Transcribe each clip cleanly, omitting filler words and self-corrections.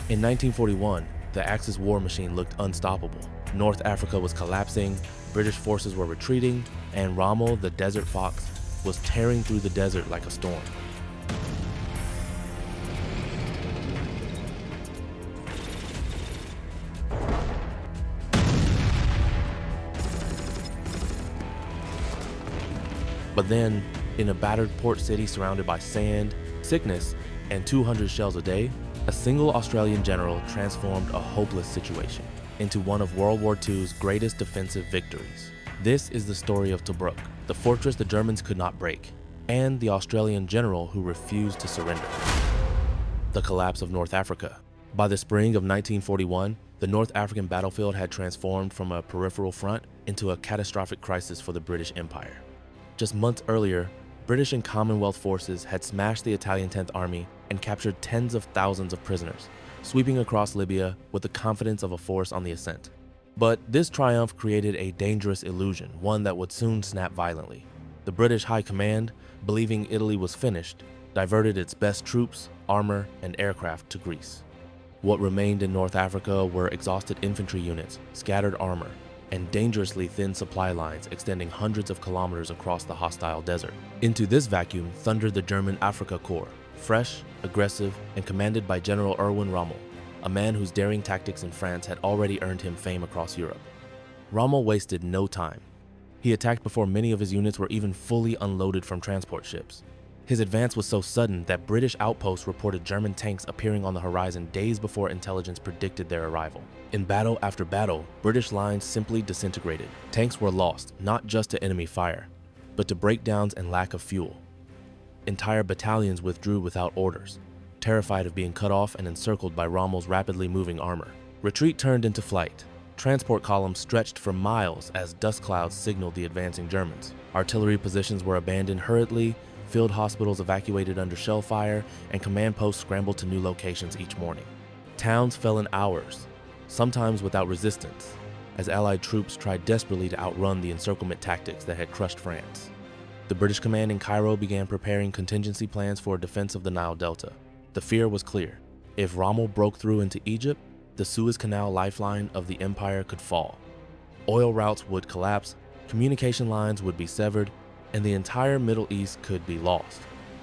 In 1941, the Axis war machine looked unstoppable. North Africa was collapsing, British forces were retreating, and Rommel, the desert fox, was tearing through the desert like a storm. But then, in a battered port city surrounded by sand, sickness, and 200 shells a day, a single Australian general transformed a hopeless situation into one of World War II's greatest defensive victories. This is the story of Tobruk, the fortress the Germans could not break, and the Australian general who refused to surrender. The collapse of North Africa. By the spring of 1941, the North African battlefield had transformed from a peripheral front into a catastrophic crisis for the British Empire. Just months earlier, British and Commonwealth forces had smashed the Italian 10th Army and captured tens of thousands of prisoners, sweeping across Libya with the confidence of a force on the ascent. But this triumph created a dangerous illusion, one that would soon snap violently. The British High Command, believing Italy was finished, diverted its best troops, armor, and aircraft to Greece. What remained in North Africa were exhausted infantry units, scattered armor, and dangerously thin supply lines extending hundreds of kilometers across the hostile desert. Into this vacuum thundered the German Afrika Korps, fresh, aggressive, and commanded by General Erwin Rommel, a man whose daring tactics in France had already earned him fame across Europe. Rommel wasted no time. He attacked before many of his units were even fully unloaded from transport ships. His advance was so sudden that British outposts reported German tanks appearing on the horizon days before intelligence predicted their arrival. In battle after battle, British lines simply disintegrated. Tanks were lost, not just to enemy fire, but to breakdowns and lack of fuel. Entire battalions withdrew without orders, terrified of being cut off and encircled by Rommel's rapidly moving armor. Retreat turned into flight. Transport columns stretched for miles as dust clouds signaled the advancing Germans. Artillery positions were abandoned hurriedly, field hospitals evacuated under shell fire, and command posts scrambled to new locations each morning. Towns fell in hours, sometimes without resistance, as Allied troops tried desperately to outrun the encirclement tactics that had crushed France. The British command in Cairo began preparing contingency plans for a defense of the Nile Delta. The fear was clear. If Rommel broke through into Egypt, the Suez Canal lifeline of the empire could fall. Oil routes would collapse, communication lines would be severed, and the entire Middle East could be lost.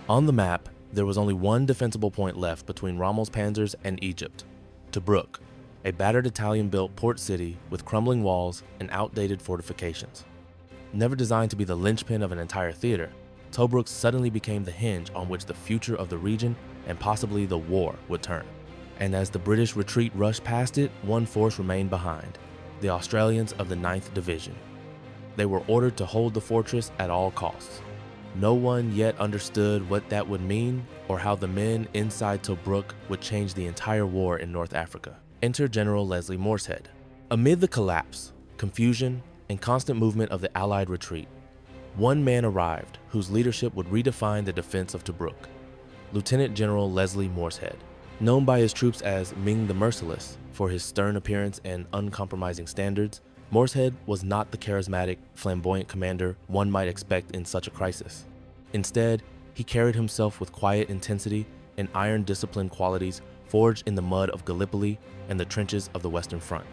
On the map, there was only one defensible point left between Rommel's panzers and Egypt: Tobruk, a battered Italian-built port city with crumbling walls and outdated fortifications. Never designed to be the linchpin of an entire theater, Tobruk suddenly became the hinge on which the future of the region and possibly the war would turn. And as the British retreat rushed past it, one force remained behind: the Australians of the 9th Division. They were ordered to hold the fortress at all costs. No one yet understood what that would mean or how the men inside Tobruk would change the entire war in North Africa. Enter General Leslie Morshead. Amid the collapse, confusion, and constant movement of the Allied retreat, one man arrived whose leadership would redefine the defense of Tobruk: Lieutenant General Leslie Morshead. Known by his troops as Ming the Merciless for his stern appearance and uncompromising standards, Morshead was not the charismatic, flamboyant commander one might expect in such a crisis. Instead, he carried himself with quiet intensity and iron discipline qualities forged in the mud of Gallipoli and the trenches of the Western Front.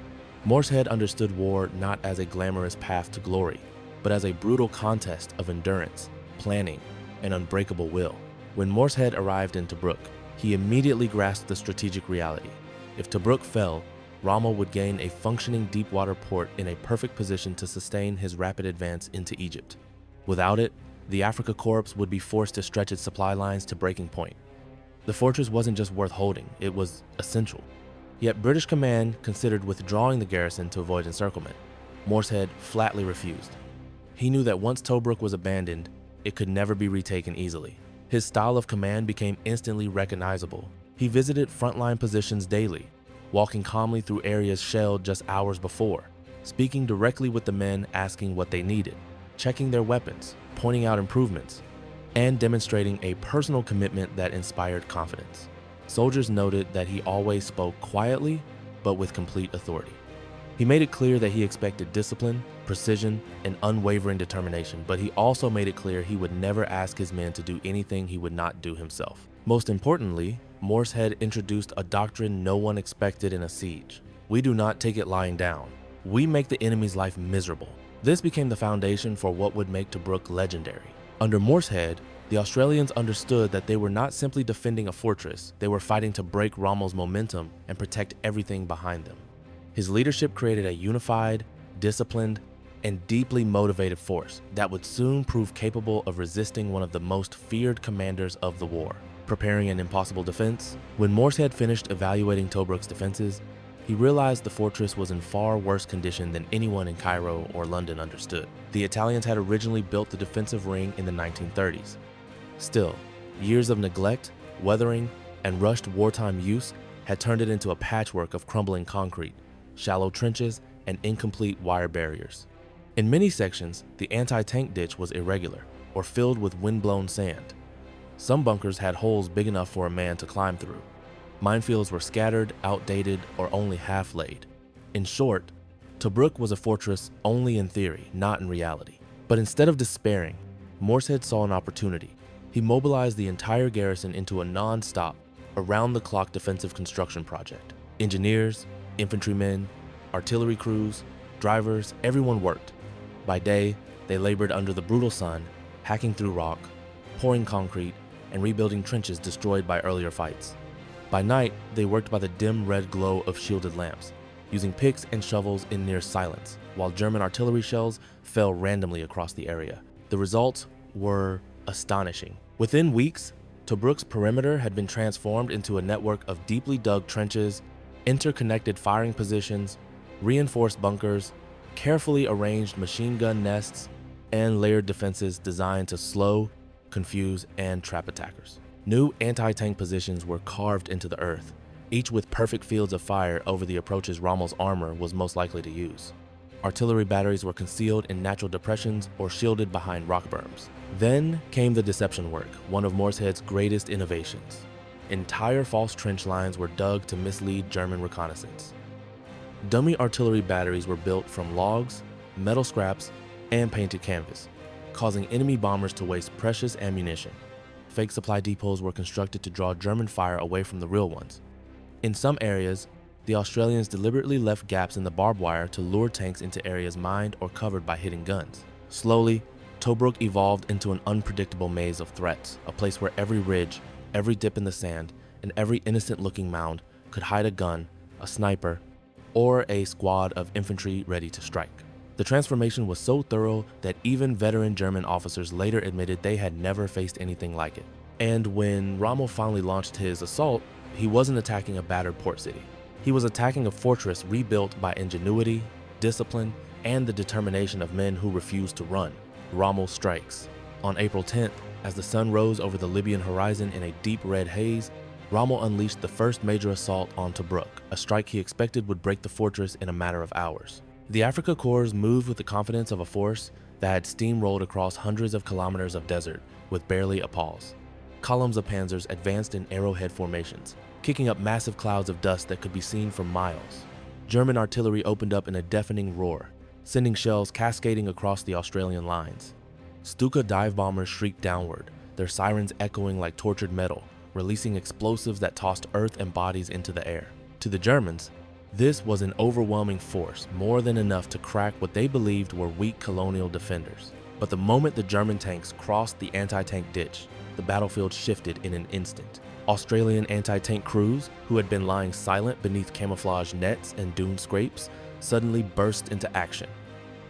Morshead understood war not as a glamorous path to glory, but as a brutal contest of endurance, planning, and unbreakable will. When Morshead arrived in Tobruk, he immediately grasped the strategic reality. If Tobruk fell, Rommel would gain a functioning deep-water port in a perfect position to sustain his rapid advance into Egypt. Without it, the Afrika Korps would be forced to stretch its supply lines to breaking point. The fortress wasn't just worth holding, it was essential. Yet British command considered withdrawing the garrison to avoid encirclement. Morshead flatly refused. He knew that once Tobruk was abandoned, it could never be retaken easily. His style of command became instantly recognizable. He visited frontline positions daily, walking calmly through areas shelled just hours before, speaking directly with the men asking what they needed, checking their weapons, pointing out improvements, and demonstrating a personal commitment that inspired confidence. Soldiers noted that he always spoke quietly, but with complete authority. He made it clear that he expected discipline, precision, and unwavering determination, but he also made it clear he would never ask his men to do anything he would not do himself. Most importantly, Morshead introduced a doctrine no one expected in a siege. We do not take it lying down. We make the enemy's life miserable. This became the foundation for what would make Tobruk legendary. Under Morshead, the Australians understood that they were not simply defending a fortress, they were fighting to break Rommel's momentum and protect everything behind them. His leadership created a unified, disciplined, and deeply motivated force that would soon prove capable of resisting one of the most feared commanders of the war. Preparing an impossible defense, when Morshead finished evaluating Tobruk's defenses, he realized the fortress was in far worse condition than anyone in Cairo or London understood. The Italians had originally built the defensive ring in the 1930s. Still, years of neglect, weathering, and rushed wartime use had turned it into a patchwork of crumbling concrete, shallow trenches, and incomplete wire barriers. In many sections, the anti-tank ditch was irregular or filled with wind-blown sand. Some bunkers had holes big enough for a man to climb through. Minefields were scattered, outdated, or only half laid. In short, Tobruk was a fortress only in theory, not in reality. But instead of despairing, Morshead saw an opportunity. He mobilized the entire garrison into a non-stop, around-the-clock defensive construction project. Engineers, infantrymen, artillery crews, drivers, everyone worked. By day, they labored under the brutal sun, hacking through rock, pouring concrete, and rebuilding trenches destroyed by earlier fights. By night, they worked by the dim red glow of shielded lamps, using picks and shovels in near silence, while German artillery shells fell randomly across the area. The results were astonishing. Within weeks, Tobruk's perimeter had been transformed into a network of deeply dug trenches, interconnected firing positions, reinforced bunkers, carefully arranged machine gun nests, and layered defenses designed to slow, confuse, and trap attackers. New anti-tank positions were carved into the earth, each with perfect fields of fire over the approaches Rommel's armor was most likely to use. Artillery batteries were concealed in natural depressions or shielded behind rock berms. Then came the deception work, one of Morshead's greatest innovations. Entire false trench lines were dug to mislead German reconnaissance. Dummy artillery batteries were built from logs, metal scraps, and painted canvas, causing enemy bombers to waste precious ammunition. Fake supply depots were constructed to draw German fire away from the real ones. In some areas, the Australians deliberately left gaps in the barbed wire to lure tanks into areas mined or covered by hidden guns. Slowly, Tobruk evolved into an unpredictable maze of threats, a place where every ridge, every dip in the sand, and every innocent-looking mound could hide a gun, a sniper, or a squad of infantry ready to strike. The transformation was so thorough that even veteran German officers later admitted they had never faced anything like it. And when Rommel finally launched his assault, he wasn't attacking a battered port city. He was attacking a fortress rebuilt by ingenuity, discipline, and the determination of men who refused to run. Rommel strikes. On April 10th, as the sun rose over the Libyan horizon in a deep red haze, Rommel unleashed the first major assault on Tobruk, a strike he expected would break the fortress in a matter of hours. The Afrika Korps moved with the confidence of a force that had steamrolled across hundreds of kilometers of desert with barely a pause. Columns of panzers advanced in arrowhead formations, kicking up massive clouds of dust that could be seen for miles. German artillery opened up in a deafening roar, sending shells cascading across the Australian lines. Stuka dive bombers shrieked downward, their sirens echoing like tortured metal, releasing explosives that tossed earth and bodies into the air. To the Germans, this was an overwhelming force, more than enough to crack what they believed were weak colonial defenders. But the moment the German tanks crossed the anti-tank ditch, the battlefield shifted in an instant. Australian anti-tank crews, who had been lying silent beneath camouflage nets and dune scrapes, suddenly burst into action.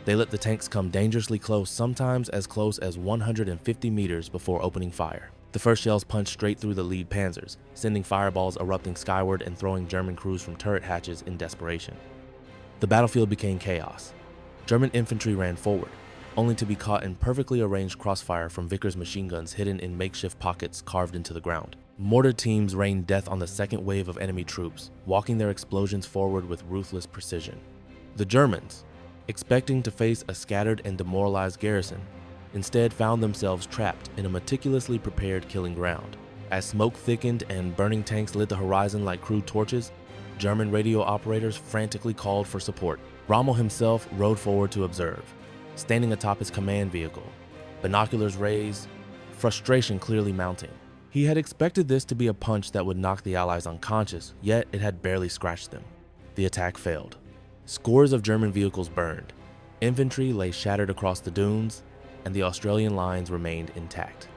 They let the tanks come dangerously close, sometimes as close as 150 meters before opening fire. The first shells punched straight through the lead panzers, sending fireballs erupting skyward and throwing German crews from turret hatches in desperation. The battlefield became chaos. German infantry ran forward, only to be caught in perfectly arranged crossfire from Vickers machine guns hidden in makeshift pockets carved into the ground. Mortar teams rained death on the second wave of enemy troops, walking their explosions forward with ruthless precision. The Germans, expecting to face a scattered and demoralized garrison, instead found themselves trapped in a meticulously prepared killing ground. As smoke thickened and burning tanks lit the horizon like crude torches, German radio operators frantically called for support. Rommel himself rode forward to observe, standing atop his command vehicle, binoculars raised, frustration clearly mounting. He had expected this to be a punch that would knock the Allies unconscious, yet it had barely scratched them. The attack failed. Scores of German vehicles burned. Infantry lay shattered across the dunes, and the Australian lines remained intact.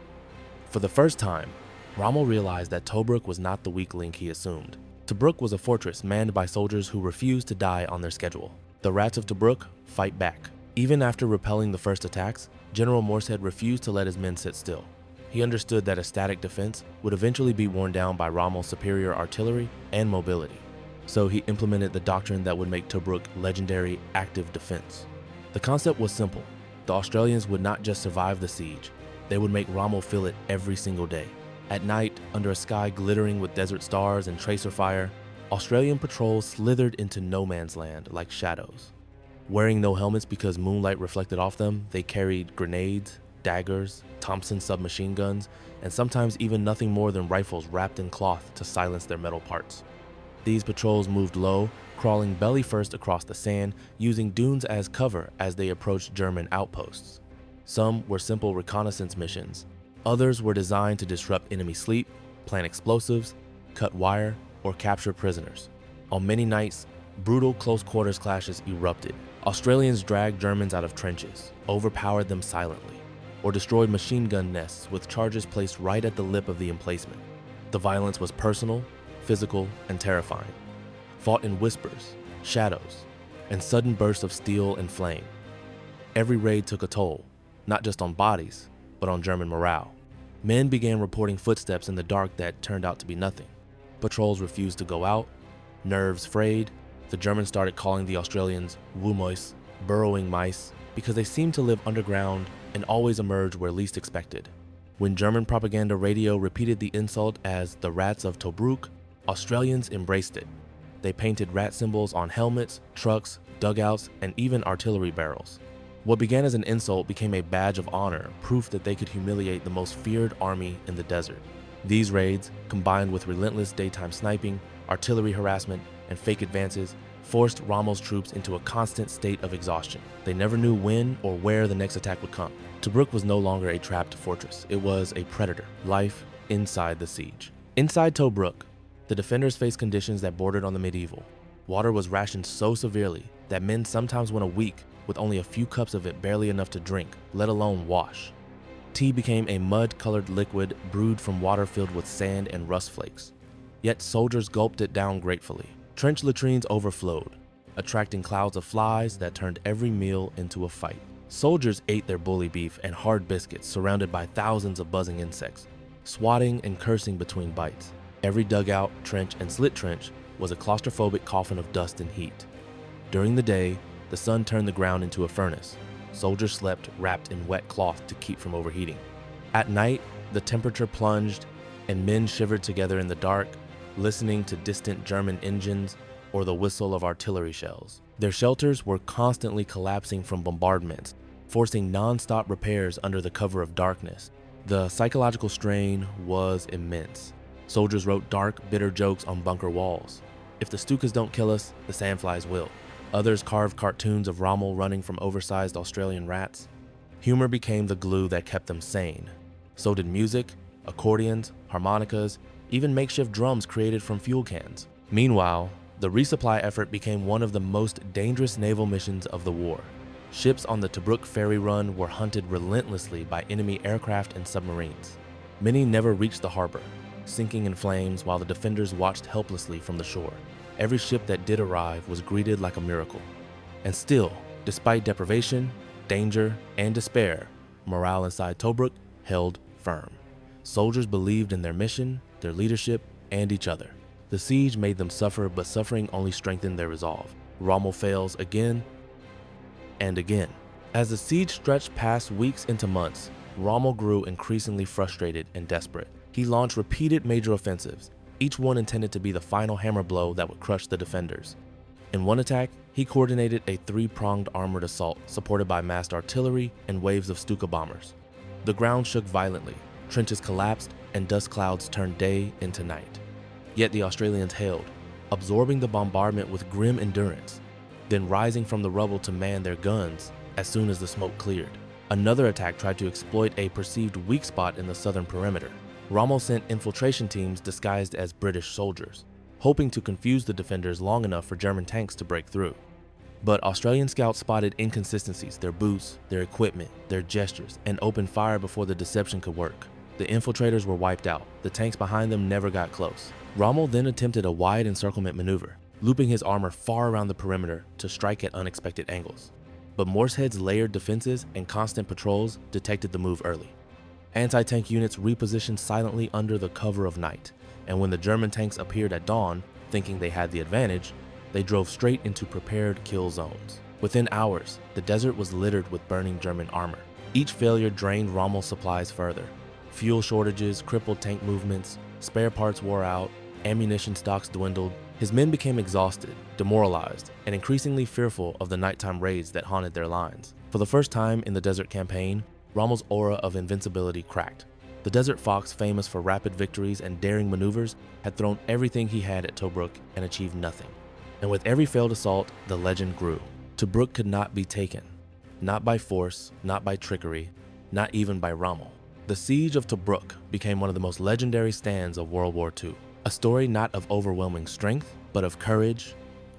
For the first time, Rommel realized that Tobruk was not the weak link he assumed. Tobruk was a fortress manned by soldiers who refused to die on their schedule. The Rats of Tobruk fight back. Even after repelling the first attacks, General Morshead refused to let his men sit still. He understood that a static defense would eventually be worn down by Rommel's superior artillery and mobility. So he implemented the doctrine that would make Tobruk legendary active defense. The concept was simple. The Australians would not just survive the siege, they would make Rommel feel it every single day. At night, under a sky glittering with desert stars and tracer fire, Australian patrols slithered into no man's land like shadows. Wearing no helmets because moonlight reflected off them, they carried grenades, daggers, Thompson submachine guns, and sometimes even nothing more than rifles wrapped in cloth to silence their metal parts. These patrols moved low, crawling belly first across the sand, using dunes as cover as they approached German outposts. Some were simple reconnaissance missions. Others were designed to disrupt enemy sleep, plant explosives, cut wire, or capture prisoners. On many nights, brutal close-quarters clashes erupted. Australians dragged Germans out of trenches, overpowered them silently, or destroyed machine gun nests with charges placed right at the lip of the emplacement. The violence was personal, physical, and terrifying, fought in whispers, shadows, and sudden bursts of steel and flame. Every raid took a toll, not just on bodies, but on German morale. Men began reporting footsteps in the dark that turned out to be nothing. Patrols refused to go out, nerves frayed. The Germans started calling the Australians Wühmäuse, burrowing mice, because they seemed to live underground and always emerge where least expected. When German propaganda radio repeated the insult as the Rats of Tobruk, Australians embraced it. They painted rat symbols on helmets, trucks, dugouts, and even artillery barrels. What began as an insult became a badge of honor, proof that they could humiliate the most feared army in the desert. These raids, combined with relentless daytime sniping, artillery harassment, and fake advances, forced Rommel's troops into a constant state of exhaustion. They never knew when or where the next attack would come. Tobruk was no longer a trapped fortress. It was a predator, life inside the siege. Inside Tobruk, the defenders faced conditions that bordered on the medieval. Water was rationed so severely that men sometimes went a week with only a few cups of it, barely enough to drink, let alone wash. Tea became a mud-colored liquid brewed from water filled with sand and rust flakes. Yet soldiers gulped it down gratefully. Trench latrines overflowed, attracting clouds of flies that turned every meal into a fight. Soldiers ate their bully beef and hard biscuits surrounded by thousands of buzzing insects, swatting and cursing between bites. Every dugout, trench, and slit trench was a claustrophobic coffin of dust and heat. During the day, the sun turned the ground into a furnace. Soldiers slept wrapped in wet cloth to keep from overheating. At night, the temperature plunged and men shivered together in the dark, listening to distant German engines or the whistle of artillery shells. Their shelters were constantly collapsing from bombardments, forcing non-stop repairs under the cover of darkness. The psychological strain was immense. Soldiers wrote dark, bitter jokes on bunker walls. If the Stukas don't kill us, the sandflies will. Others carved cartoons of Rommel running from oversized Australian rats. Humor became the glue that kept them sane. So did music, accordions, harmonicas, even makeshift drums created from fuel cans. Meanwhile, the resupply effort became one of the most dangerous naval missions of the war. Ships on the Tobruk ferry run were hunted relentlessly by enemy aircraft and submarines. Many never reached the harbor, sinking in flames while the defenders watched helplessly from the shore. Every ship that did arrive was greeted like a miracle. And still, despite deprivation, danger, and despair, morale inside Tobruk held firm. Soldiers believed in their mission, their leadership, and each other. The siege made them suffer, but suffering only strengthened their resolve. Rommel fails again and again. As the siege stretched past weeks into months, Rommel grew increasingly frustrated and desperate. He launched repeated major offensives, each one intended to be the final hammer blow that would crush the defenders. In one attack, he coordinated a three-pronged armored assault supported by massed artillery and waves of Stuka bombers. The ground shook violently, trenches collapsed, and dust clouds turned day into night. Yet the Australians held, absorbing the bombardment with grim endurance, then rising from the rubble to man their guns as soon as the smoke cleared. Another attack tried to exploit a perceived weak spot in the southern perimeter. Rommel sent infiltration teams disguised as British soldiers, hoping to confuse the defenders long enough for German tanks to break through. But Australian scouts spotted inconsistencies, their boots, their equipment, their gestures, and opened fire before the deception could work. The infiltrators were wiped out. The tanks behind them never got close. Rommel then attempted a wide encirclement maneuver, looping his armor far around the perimeter to strike at unexpected angles. But Morsehead's layered defenses and constant patrols detected the move early. Anti-tank units repositioned silently under the cover of night, and when the German tanks appeared at dawn, thinking they had the advantage, they drove straight into prepared kill zones. Within hours, the desert was littered with burning German armor. Each failure drained Rommel's supplies further. Fuel shortages crippled tank movements, spare parts wore out, ammunition stocks dwindled. His men became exhausted, demoralized, and increasingly fearful of the nighttime raids that haunted their lines. For the first time in the desert campaign, Rommel's aura of invincibility cracked. The Desert Fox, famous for rapid victories and daring maneuvers, had thrown everything he had at Tobruk and achieved nothing. And with every failed assault, the legend grew. Tobruk could not be taken. Not by force, not by trickery, not even by Rommel. The siege of Tobruk became one of the most legendary stands of World War II. A story not of overwhelming strength, but of courage,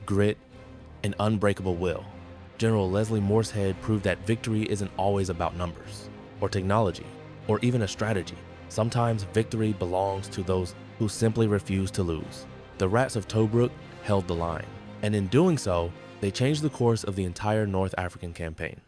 grit, and unbreakable will. General Leslie Morsehead proved that victory isn't always about numbers, or technology, or even a strategy. Sometimes victory belongs to those who simply refuse to lose. The Rats of Tobruk held the line, and in doing so, they changed the course of the entire North African campaign.